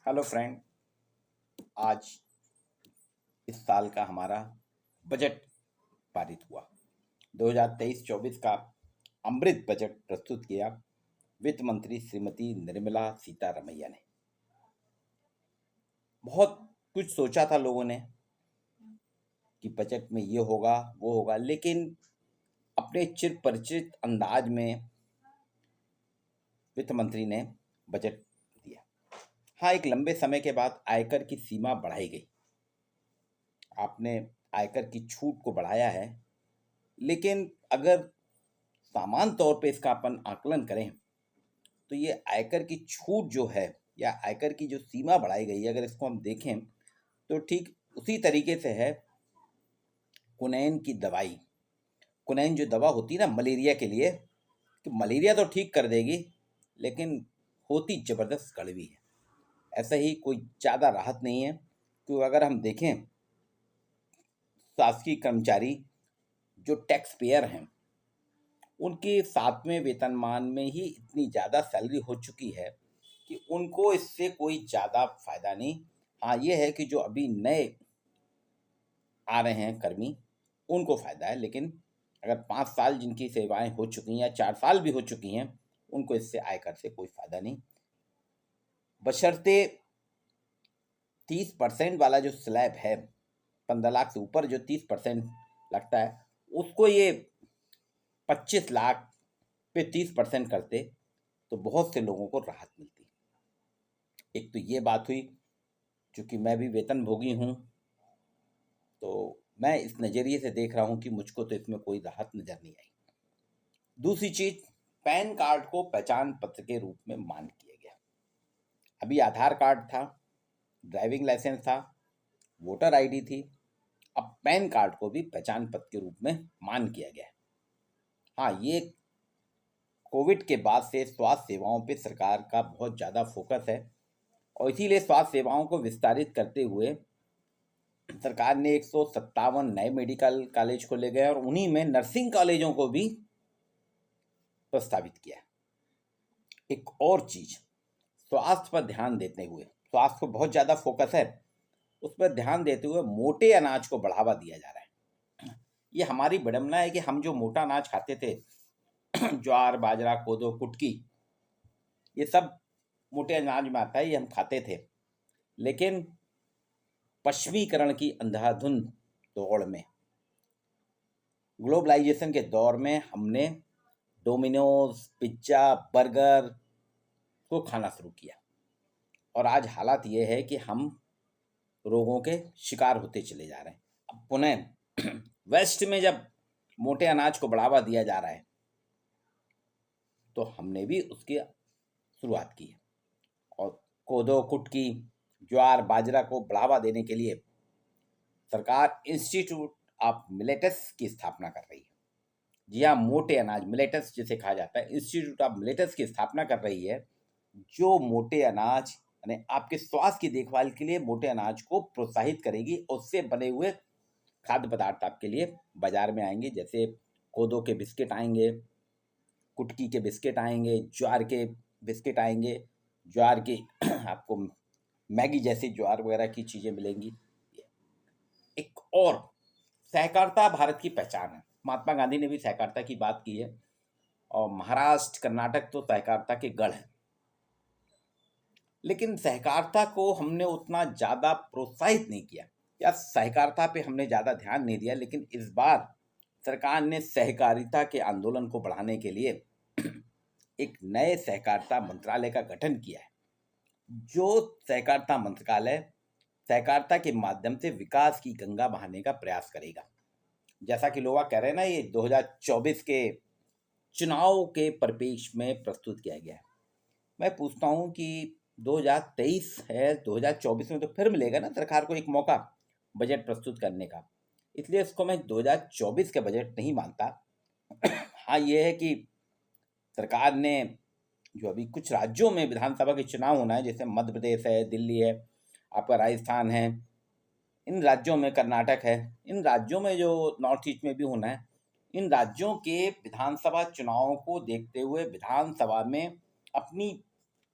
Hello friend. आज इस साल का हमारा बजट पारित हुआ। 2023-24 का अमृत बजट प्रस्तुत किया वित्त मंत्री श्रीमती निर्मला सीतारमैया ने। बहुत कुछ सोचा था लोगों ने कि बजट में ये होगा वो होगा, लेकिन अपने चिर परिचित अंदाज में वित्त मंत्री ने बजट दिया। हाँ, एक लंबे समय के बाद आयकर की सीमा बढ़ाई गई। आपने आयकर की छूट को बढ़ाया है, लेकिन अगर सामान्य तौर पे इसका अपन आकलन करें तो ये आयकर की छूट जो है या आयकर की जो सीमा बढ़ाई गई है, अगर इसको हम देखें तो ठीक उसी तरीके से है। कुनैन की दवाई, कुनैन जो दवा होती है ना मलेरिया के लिए, तो मलेरिया तो ठीक कर देगी, लेकिन होती ज़बरदस्त कड़वी है। ऐसा ही कोई ज़्यादा राहत नहीं है, क्योंकि अगर हम देखें शासकीय कर्मचारी जो टैक्स पेयर हैं, उनके 7वें वेतनमान में ही इतनी ज़्यादा सैलरी हो चुकी है कि उनको इससे कोई ज़्यादा फ़ायदा नहीं। हाँ, ये है कि जो अभी नए आ रहे हैं कर्मी, उनको फ़ायदा है, लेकिन अगर 5 साल जिनकी सेवाएं हो चुकी हैं या 4 साल भी हो चुकी हैं, उनको इससे आयकर से कोई फ़ायदा नहीं। बशर्ते 30% वाला जो स्लैब है, 15 लाख से ऊपर जो 30% लगता है, उसको ये 25 लाख पे 30% करते तो बहुत से लोगों को राहत मिलती। एक तो ये बात हुई, चूँकि मैं भी वेतनभोगी हूँ, तो मैं इस नज़रिए से देख रहा हूँ कि मुझको तो इसमें कोई राहत नज़र नहीं आई। दूसरी चीज़, पैन कार्ड को पहचान पत्र के रूप में मान किया गया। अभी आधार कार्ड था, ड्राइविंग लाइसेंस था, वोटर आईडी थी, अब पैन कार्ड को भी पहचान पत्र के रूप में मान किया गया है। हाँ, ये कोविड के बाद से स्वास्थ्य सेवाओं पे सरकार का बहुत ज़्यादा फोकस है, और इसीलिए स्वास्थ्य सेवाओं को विस्तारित करते हुए सरकार ने 157 नए मेडिकल कॉलेज खोले गए और उन्हीं में नर्सिंग कॉलेजों को भी प्रस्तावित किया। एक और चीज़, स्वास्थ्य पर ध्यान देते हुए, स्वास्थ्य को बहुत ज़्यादा फोकस है, उस पर ध्यान देते हुए मोटे अनाज को बढ़ावा दिया जा रहा है। ये हमारी विडंबना है कि हम जो मोटा अनाज खाते थे, ज्वार बाजरा कोदो कुटकी, ये सब मोटे अनाज में आता है, ये हम खाते थे, लेकिन पश्चिमीकरण की अंधाधुंध दौड़ में, ग्लोबलाइजेशन के दौर में हमने डोमिनोज पिज्ज़ा बर्गर को खाना शुरू किया, और आज हालात ये है कि हम रोगों के शिकार होते चले जा रहे हैं। अब पुनः वेस्ट में जब मोटे अनाज को बढ़ावा दिया जा रहा है, तो हमने भी उसकी शुरुआत की है, और कोदो कुटकी ज्वार बाजरा को बढ़ावा देने के लिए सरकार इंस्टीट्यूट ऑफ मिलेटस की स्थापना कर रही है। जी हाँ, मोटे अनाज मिलेटस जिसे कहा जाता है, इंस्टीट्यूट ऑफ मिलेटस की स्थापना कर रही है, जो मोटे अनाज यानी आपके स्वास्थ्य की देखभाल के लिए मोटे अनाज को प्रोत्साहित करेगी। उससे बने हुए खाद्य पदार्थ आपके लिए बाजार में आएंगे, जैसे कोदो के बिस्किट आएंगे, कुटकी के बिस्किट आएंगे, ज्वार के बिस्किट आएंगे, ज्वार की आपको मैगी जैसी ज्वार वगैरह की चीज़ें मिलेंगी। एक और, सहकारिता भारत की पहचान है। महात्मा गांधी ने भी सहकारिता की बात की है, और महाराष्ट्र कर्नाटक तो सहकारिता के गढ़ हैं, लेकिन सहकारिता को हमने उतना ज़्यादा प्रोत्साहित नहीं किया या सहकारिता पे हमने ज़्यादा ध्यान नहीं दिया। लेकिन इस बार सरकार ने सहकारिता के आंदोलन को बढ़ाने के लिए एक नए सहकारिता मंत्रालय का गठन किया है, जो सहकारिता मंत्रालय सहकारिता के माध्यम से विकास की गंगा बहाने का प्रयास करेगा। जैसा कि लोग कह रहे हैं ना, ये 2024 के चुनाव के परिप्रेक्ष्य में प्रस्तुत किया गया है। मैं पूछता हूँ कि 2023 है, 2024 में तो फिर मिलेगा ना सरकार को एक मौका बजट प्रस्तुत करने का, इसलिए इसको मैं 2024 का बजट नहीं मानता। हाँ, ये है कि सरकार ने जो अभी कुछ राज्यों में विधानसभा के चुनाव होना है, जैसे मध्य प्रदेश है, दिल्ली है, आपका राजस्थान है, इन राज्यों में कर्नाटक है, इन राज्यों में जो नॉर्थ ईस्ट में भी होना है, इन राज्यों के विधानसभा चुनावों को देखते हुए विधानसभा में अपनी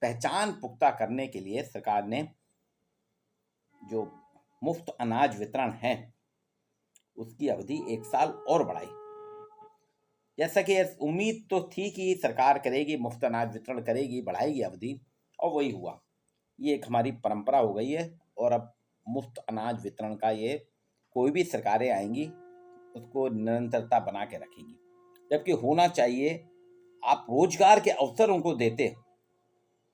पहचान पुख्ता करने के लिए सरकार ने जो मुफ्त अनाज वितरण है उसकी अवधि 1 साल और बढ़ाई। जैसा कि उम्मीद तो थी कि सरकार करेगी, मुफ्त अनाज वितरण करेगी, बढ़ाएगी अवधि, और वही हुआ। ये एक हमारी परंपरा हो गई है और अब मुफ्त अनाज वितरण का ये कोई भी सरकारें आएंगी उसको निरंतरता बना के रखेंगी। जबकि होना चाहिए आप रोजगार के अवसर उनको देते,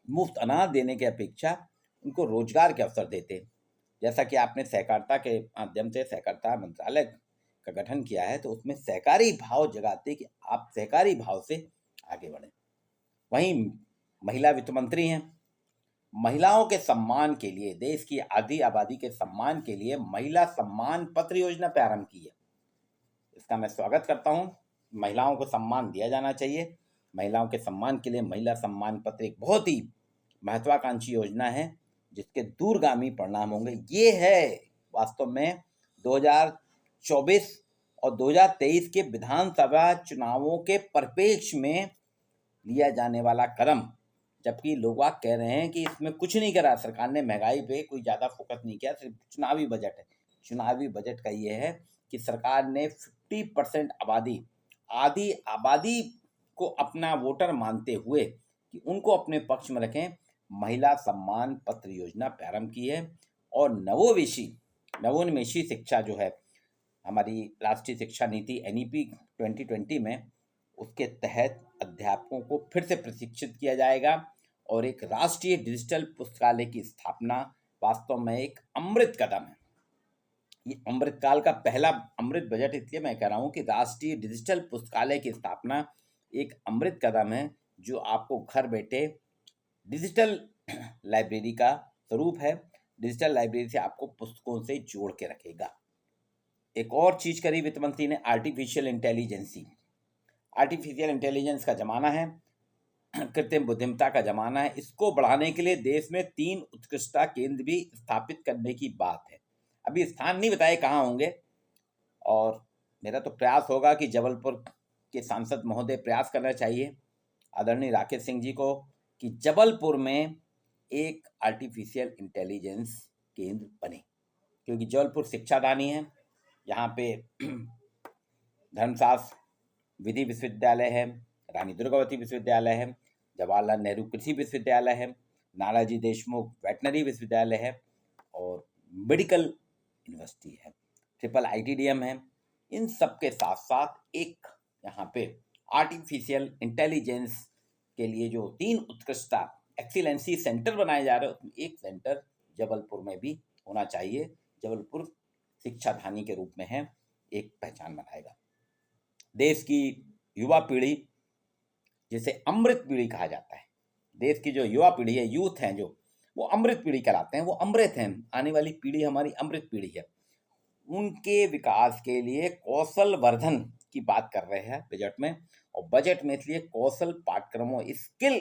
मुफ्त अनाज देने की अपेक्षा उनको रोजगार के अवसर देते। जैसा कि आपने सहकारिता के माध्यम से सहकारिता मंत्रालय का गठन किया है, तो उसमें सहकारी भाव जगाते कि आप सहकारी भाव से आगे बढ़ें। वहीं महिला वित्त मंत्री हैं, महिलाओं के सम्मान के लिए, देश की आधी आबादी के सम्मान के लिए महिला सम्मान पत्र योजना प्रारंभ की है। इसका मैं स्वागत करता हूं। महिलाओं को सम्मान दिया जाना चाहिए। महिलाओं के सम्मान के लिए महिला सम्मान पत्र एक बहुत ही महत्वाकांक्षी योजना है जिसके दूरगामी परिणाम होंगे। ये है वास्तव में 2024 और 2023 के विधानसभा चुनावों के परिप्रेक्ष्य में लिया जाने वाला कदम। जबकि लोग कह रहे हैं कि इसमें कुछ नहीं करा सरकार ने, महंगाई पे कोई ज़्यादा फोकस नहीं किया, सिर्फ चुनावी बजट है। चुनावी बजट का ये है कि सरकार ने 50% आबादी, आधी आबादी को अपना वोटर मानते हुए कि उनको अपने पक्ष में रखें, महिला सम्मान पत्र योजना प्रारंभ की है। और नवोन्मेषी शिक्षा जो है हमारी राष्ट्रीय शिक्षा नीति NEP 2020 में, उसके तहत अध्यापकों को फिर से प्रशिक्षित किया जाएगा और एक राष्ट्रीय डिजिटल पुस्तकालय की स्थापना वास्तव में एक अमृत कदम है। ये अमृत काल का पहला अमृत बजट इसलिए मैं कह रहा हूँ कि राष्ट्रीय डिजिटल पुस्तकालय की स्थापना एक अमृत कदम है जो आपको घर बैठे डिजिटल लाइब्रेरी का स्वरूप है। डिजिटल लाइब्रेरी से आपको पुस्तकों से जोड़ के रखेगा। एक और चीज करी वित्त मंत्री ने, आर्टिफिशियल इंटेलिजेंस का जमाना है, कृत्रिम बुद्धिमत्ता का जमाना है। इसको बढ़ाने के लिए देश में 3 उत्कृष्टता केंद्र भी स्थापित करने की बात है। अभी स्थान नहीं बताए कहाँ होंगे, और मेरा तो प्रयास होगा कि जबलपुर के सांसद महोदय प्रयास करना चाहिए आदरणीय राकेश सिंह जी को कि जबलपुर में एक आर्टिफिशियल इंटेलिजेंस केंद्र बने, क्योंकि जबलपुर शिक्षाधानी है। यहाँ पे धर्मशास्त्र विधि विश्वविद्यालय है, रानी दुर्गावती विश्वविद्यालय है, जवाहरलाल नेहरू कृषि विश्वविद्यालय है, नानाजी देशमुख वेटनरी विश्वविद्यालय है और मेडिकल यूनिवर्सिटी है, ट्रिपल ITDM है। इन सब के साथ साथ एक यहाँ पे आर्टिफिशियल इंटेलिजेंस के लिए जो 3 उत्कृष्टता एक्सीलेंसी सेंटर बनाए जा रहे हैं, उसमें एक सेंटर जबलपुर में भी होना चाहिए। जबलपुर शिक्षाधानी के रूप में है, एक पहचान बनाएगा। देश की युवा पीढ़ी, जिसे अमृत पीढ़ी कहा जाता है, देश की जो युवा पीढ़ी है, यूथ हैं जो, वो अमृत पीढ़ी कहलाते हैं, वो अमृत हैं। आने वाली पीढ़ी हमारी अमृत पीढ़ी है। उनके विकास के लिए कौशल वर्धन की बात कर रहे हैं बजट में, और बजट में इसलिए कौशल पाठ्यक्रमों, स्किल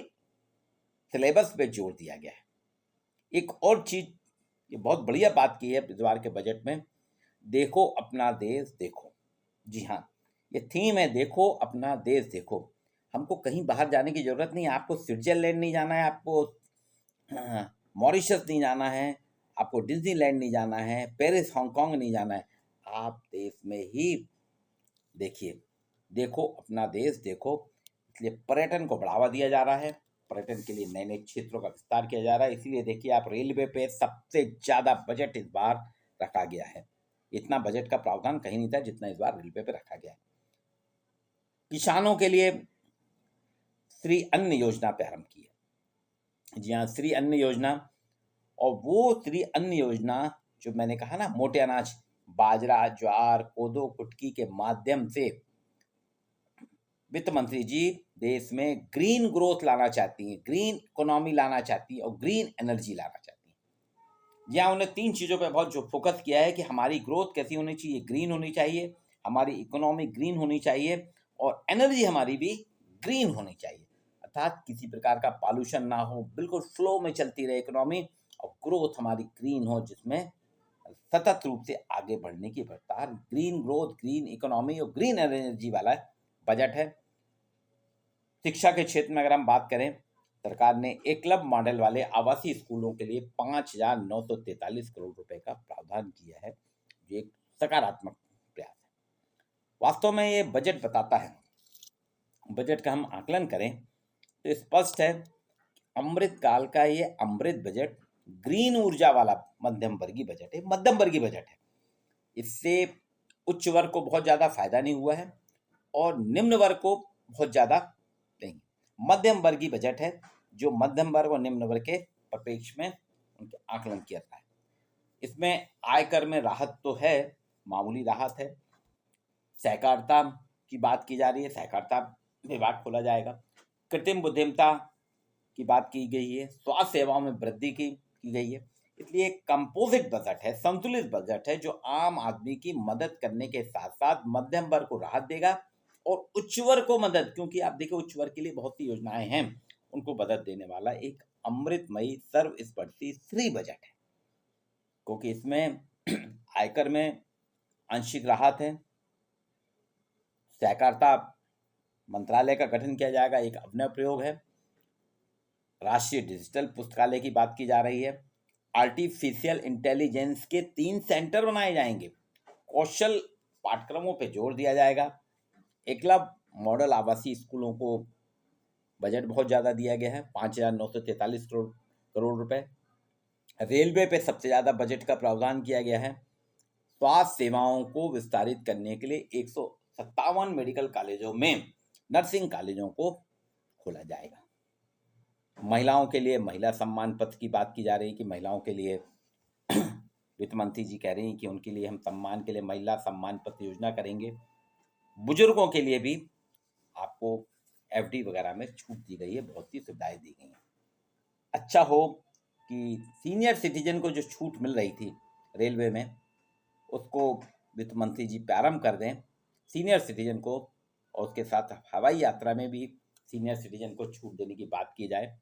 सिलेबस पे जोर दिया गया है। एक और चीज, ये बहुत बढ़िया बात की है इस बार के बजट में, देखो अपना देश देखो। जी हाँ, ये थीम है, देखो अपना देश देखो। हमको कहीं बाहर जाने की जरूरत नहीं है। आपको स्विट्जरलैंड नहीं जाना है, आपको मॉरिशस नहीं जाना है, आपको डिज्नीलैंड नहीं जाना है, पेरिस हांगकांग नहीं जाना है। आप देश में ही देखिए, देखो अपना देश देखो। इसलिए पर्यटन को बढ़ावा दिया जा रहा है, पर्यटन के लिए नए नए क्षेत्रों का विस्तार किया जा रहा है। इसीलिए देखिए आप, रेलवे पे सबसे ज्यादा बजट इस बार रखा गया है। इतना बजट का प्रावधान कहीं नहीं था जितना इस बार रेलवे पे रखा गया है। किसानों के लिए श्री अन्न योजना प्रारंभ की है। जी हाँ, श्री अन्न योजना। और वो श्री अन्न योजना जो मैंने कहा ना, मोटे अनाज, बाजरा, ज्वार, कोदो, कुटकी के माध्यम से वित्त मंत्री जी देश में ग्रीन ग्रोथ लाना चाहती हैं, ग्रीन इकोनॉमी लाना चाहती हैं और ग्रीन एनर्जी लाना चाहती हैं। यहाँ उन्हें 3 चीज़ों पे बहुत जो फोकस किया है कि हमारी ग्रोथ कैसी होनी चाहिए, ग्रीन होनी चाहिए, हमारी इकोनॉमी ग्रीन होनी चाहिए और एनर्जी हमारी भी ग्रीन होनी चाहिए। अर्थात किसी प्रकार का पॉल्यूशन ना हो, बिल्कुल फ्लो में चलती रहे इकोनॉमी, और ग्रोथ हमारी ग्रीन हो, जिसमें सतत रूप से आगे बढ़ने की रफ्तार। ग्रीन ग्रोथ, ग्रीन इकोनॉमी और ग्रीन एनर्जी वाला बजट है। शिक्षा के क्षेत्र में अगर हम बात करें सरकार ने एकलव्य मॉडल वाले आवासीय स्कूलों के लिए 5,943 करोड़ रुपए का प्रावधान किया है, जो एक सकारात्मक प्रयास है। वास्तव में ये बजट बताता है, बजट का हम आकलन करें तो स्पष्ट है, अमृत काल का ये अमृत बजट ग्रीन ऊर्जा वाला मध्यम वर्गीय बजट है, मध्यम वर्गीय बजट है। इससे उच्च वर्ग को बहुत ज्यादा फायदा नहीं हुआ है और निम्न वर्ग को बहुत ज्यादा नहीं। मध्यम वर्गीय बजट है जो मध्यम वर्ग और निम्न वर्ग के परिप्रेक्ष्य में उनके आकलन किया जाता है। इसमें आयकर में राहत तो है, मामूली राहत है। सहकारिता की बात की जा रही है, सहकारिता विभाग खोला जाएगा। कृत्रिम बुद्धिमत्ता की बात की गई है, स्वास्थ्य सेवाओं में वृद्धि की गई है। इसलिए एक कंपोजिट बजट है, संतुलित बजट है, जो आम आदमी की मदद करने के साथ साथ मध्यम वर्ग को राहत देगा और उच्च वर्ग को मदद, क्योंकि आप देखिए उच्च वर्ग के लिए बहुत सी योजनाएं हैं, उनको मदद देने वाला एक अमृतमयी सर्वस्पर्शी श्री बजट है। क्योंकि इसमें आयकर में आंशिक राहत है, सहकारिता मंत्रालय का गठन किया जाएगा, एक अभिनव प्रयोग है। राष्ट्रीय डिजिटल पुस्तकालय की बात की जा रही है। आर्टिफिशियल इंटेलिजेंस के 3 सेंटर बनाए जाएंगे। कौशल पाठ्यक्रमों पे जोर दिया जाएगा। एकलव्य मॉडल आवासीय स्कूलों को बजट बहुत ज़्यादा दिया गया है, 5,943 करोड़ रुपए। रेलवे पे सबसे ज़्यादा बजट का प्रावधान किया गया है। स्वास्थ्य सेवाओं को विस्तारित करने के लिए 157 मेडिकल कॉलेजों में नर्सिंग कॉलेजों को खोला जाएगा। महिलाओं के लिए महिला सम्मान पत्र की बात की जा रही है कि महिलाओं के लिए वित्त मंत्री जी कह रही हैं कि उनके लिए हम सम्मान के लिए महिला सम्मान पत्र योजना करेंगे। बुजुर्गों के लिए भी आपको एफडी वगैरह में छूट दी गई है, बहुत सी सुविधाएं दी गई हैं। अच्छा हो कि सीनियर सिटीजन को जो छूट मिल रही थी रेलवे में, उसको वित्त मंत्री जी प्रारंभ कर दें सीनियर सिटीजन को, और उसके साथ हवाई यात्रा में भी सीनियर सिटीजन को छूट देने की बात की जाए।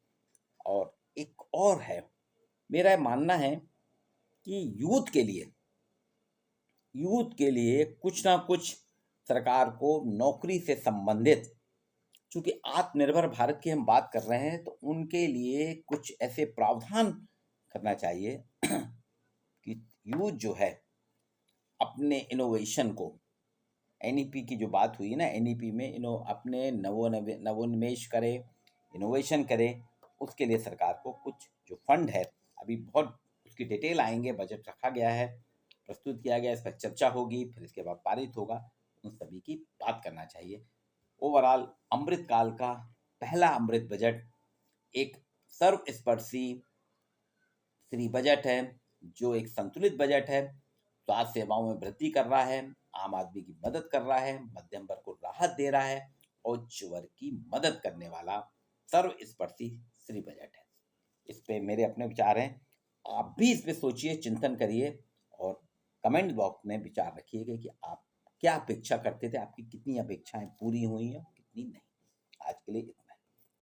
और एक और है, मेरा मानना है कि यूथ के लिए कुछ ना कुछ सरकार को नौकरी से संबंधित, चूंकि आत्मनिर्भर भारत की हम बात कर रहे हैं, तो उनके लिए कुछ ऐसे प्रावधान करना चाहिए कि यूथ जो है अपने इनोवेशन को, एनईपी की जो बात हुई ना, एनईपी में अपने नवोन्मेष करे, इनोवेशन करे, उसके लिए सरकार को कुछ जो फंड है, अभी बहुत उसकी डिटेल आएंगे, बजट रखा गया है, प्रस्तुत किया गया, इस पर चर्चा होगी, फिर इसके बाद पारित होगा, उन सभी की बात करना चाहिए। ओवरऑल अमृत काल का पहला अमृत बजट एक सर्वस्पर्शी श्री बजट है, जो एक संतुलित बजट है, स्वास्थ्य सेवाओं में वृद्धि कर रहा है, आम आदमी की मदद कर रहा है, मध्यम वर्ग को राहत दे रहा है और उच्च वर्ग की मदद करने वाला सर्वस्पर्शी श्री बजट है। इस पे मेरे अपने विचार हैं, आप भी इस पे सोचिए, चिंतन करिए और कमेंट बॉक्स में विचार रखिएगा कि आप क्या अपेक्षा करते थे, आपकी कितनी अपेक्षाएं पूरी हुई हैं, कितनी नहीं। आज के लिए